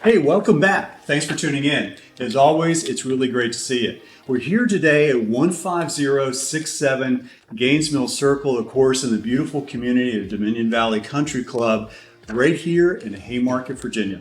Hey, welcome back. Thanks for tuning in. As always, it's really great to see you. We're here today at 15067 Gainesville Circle, of course, in the beautiful community of Dominion Valley Country Club, right here in Haymarket, Virginia.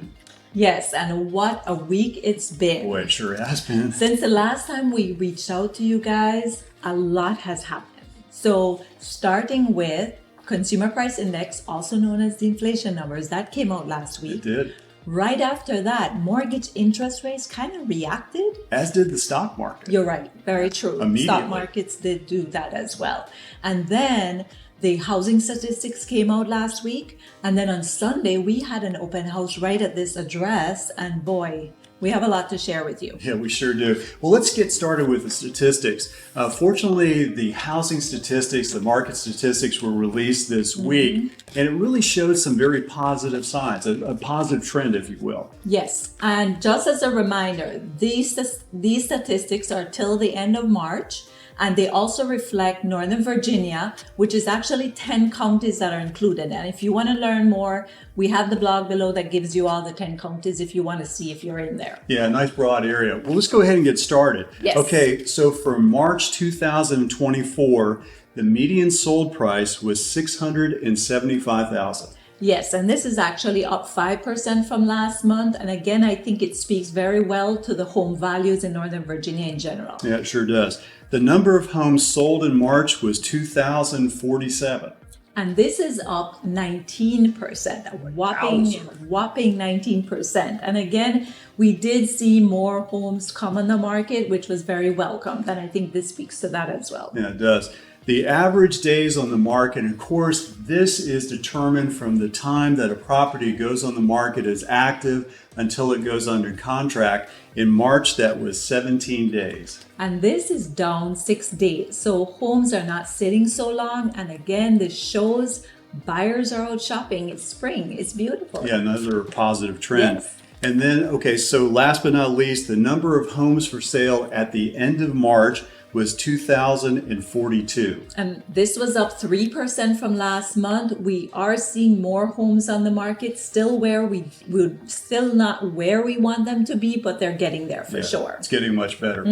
Yes, and what a week it's been. Boy, it sure has been. Since the last time we reached out to you guys, a lot has happened. So starting with Consumer Price Index, also known as the inflation numbers, that came out last week. It did. Right after that, mortgage interest rates kind of reacted. As did the stock market. You're right. Very true. Immediately. Stock markets did do that as well. And then the housing statistics came out last week. And then on Sunday, we had an open house right at this address. And boy, we have a lot to share with you. Yeah, we sure do. Well, let's get started with the statistics. Fortunately, the housing statistics, the market statistics were released this week, and it really showed some very positive signs, a positive trend, if you will. Yes, and just as a reminder, these statistics are till the end of March, and they also reflect Northern Virginia, which is actually 10 counties that are included. And if you want to learn more, we have the blog below that gives you all the 10 counties if you want to see if you're in there. Yeah, nice broad area. Well, let's go ahead and get started. Yes. Okay, so for March 2024, the median sold price was $675,000. Yes, and this is actually up 5% from last month. And again, I think it speaks very well to the home values in Northern Virginia in general. Yeah, it sure does. The number of homes sold in March was 2,047. And this is up 19%, a whopping 19%. And again, we did see more homes come on the market, which was very welcomed. And I think this speaks to that as well. Yeah, it does. The average days on the market, and of course, this is determined from the time that a property goes on the market as active until it goes under contract. In March, that was 17 days. And this is down 6 days. So homes are not sitting so long. And again, this shows buyers are out shopping. It's spring. It's beautiful. Yeah, another positive trend. Yes. And then, okay, so last but not least, the number of homes for sale at the end of March was 2,042. And this was up 3% from last month. We are seeing more homes on the market, still where we would still not where we want them to be, but they're getting there for sure. It's getting much better.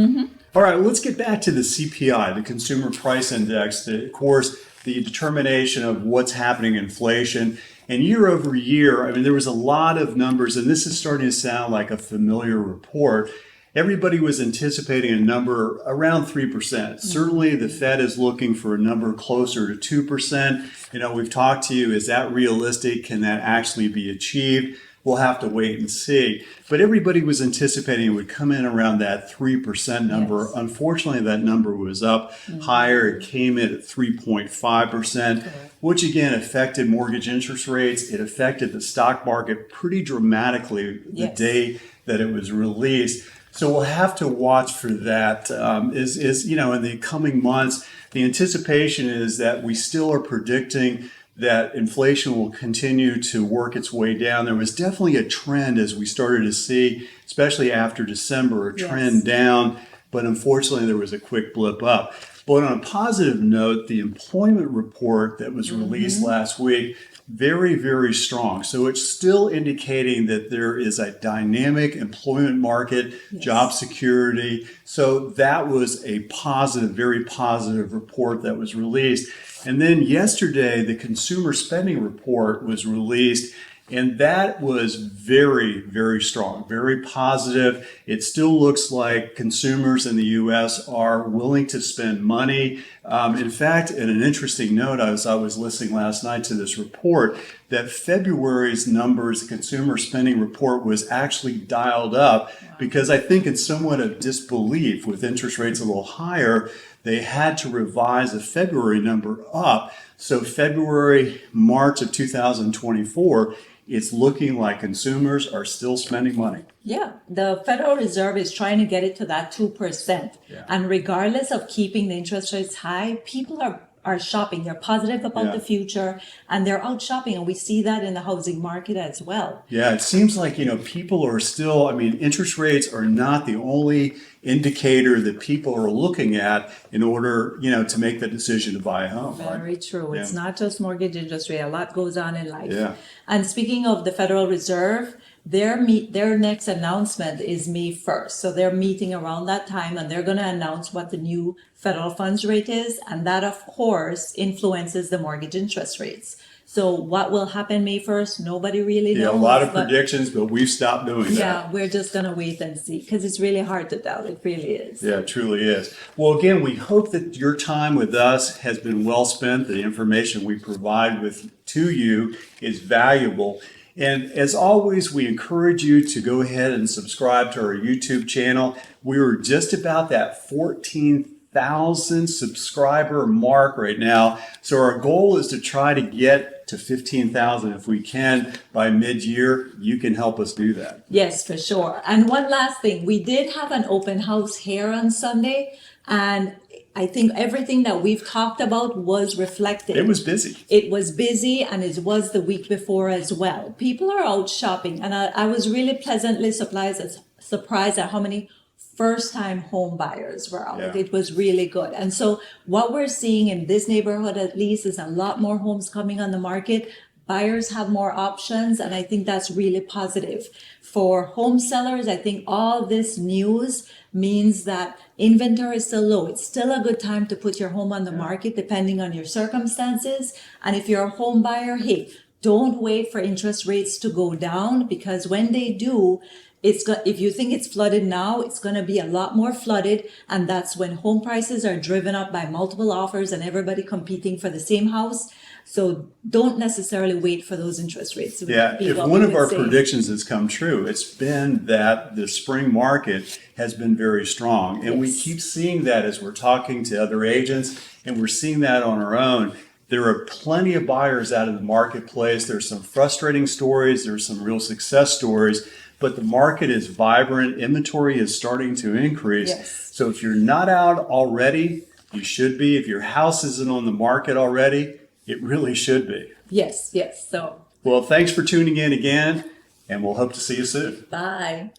All right, let's get back to the CPI, the Consumer Price Index, of course, the determination of what's happening in inflation. And year over year, I mean, there was a lot of numbers, and this is starting to sound like a familiar report. Everybody was anticipating a number around 3%. Certainly the Fed is looking for a number closer to 2%. You know, we've talked to you, is that realistic? Can that actually be achieved? We'll have to wait and see. But everybody was anticipating it would come in around that 3% number. Yes. Unfortunately, that number was up higher. It came in at 3.5%, which again affected mortgage interest rates. It affected the stock market pretty dramatically the day that it was released. So we'll have to watch for that. You know, in the coming months, the anticipation is that we still are predicting that inflation will continue to work its way down. There was definitely a trend as we started to see, especially after December, a trend down, but unfortunately there was a quick blip up. But on a positive note, the employment report that was released last week, very, very strong. So it's still indicating that there is a dynamic employment market, job security. So that was a positive, very positive report that was released. And then yesterday, the consumer spending report was released. And that was very, very strong, very positive. It still looks like consumers in the U.S. are willing to spend money. In fact, in an interesting note, as I was listening last night to this report, that February's numbers, the consumer spending report, was actually dialed up because I think in somewhat of disbelief with interest rates a little higher, they had to revise the February number up. So February, March of 2024, it's looking like consumers are still spending money. Yeah, the Federal Reserve is trying to get it to that 2%. And regardless of keeping the interest rates high, people are shopping. They're positive about the future and they're out shopping. And we see that in the housing market as well. Yeah, it seems like, people are still, interest rates are not the only indicator that people are looking at in order, to make the decision to buy a home. Very true. It's not just mortgage industry. A lot goes on in life. Yeah. And speaking of the Federal Reserve, their next announcement is May 1st. So they're meeting around that time and they're going to announce what the new federal funds rate is. And that, of course, influences the mortgage interest rates. So what will happen May 1st? Nobody really knows. Yeah, a lot of predictions, but we've stopped doing that. Yeah, we're just going to wait and see because it's really hard to tell. It really is. Yeah, it truly is. Well, again, we hope that your time with us has been well spent. The information we provide to you is valuable. And as always, we encourage you to go ahead and subscribe to our YouTube channel. We were just about that 14,000 subscriber mark right now. So our goal is to try to get to 15,000 if we can by mid-year. You can help us do that. Yes, for sure. And one last thing, we did have an open house here on Sunday, and I think everything that we've talked about was reflected. It was busy. It was busy, and it was the week before as well. People are out shopping, and I was really pleasantly surprised at how many first-time home buyers were out. Yeah. It was really good. And so what we're seeing in this neighborhood at least is a lot more homes coming on the market. Buyers have more options, and I think that's really positive. For home sellers, I think all this news means that inventory is still low. It's still a good time to put your home on the market depending on your circumstances. And if you're a home buyer, hey, don't wait for interest rates to go down, because when they do, if you think it's flooded now, it's going to be a lot more flooded. And that's when home prices are driven up by multiple offers and everybody competing for the same house. So don't necessarily wait for those interest rates to Yeah, be if what one we of would our say. predictions has come true, it's been that the spring market has been very strong. And we Yes. keep seeing that as we're talking to other agents, and we're seeing that on our own. There are plenty of buyers out in the marketplace. There's some frustrating stories. There's some real success stories. But the market is vibrant. Inventory is starting to increase. Yes. So if you're not out already, you should be. If your house isn't on the market already, it really should be. Yes. So Well, thanks for tuning in again, and we'll hope to see you soon. bye.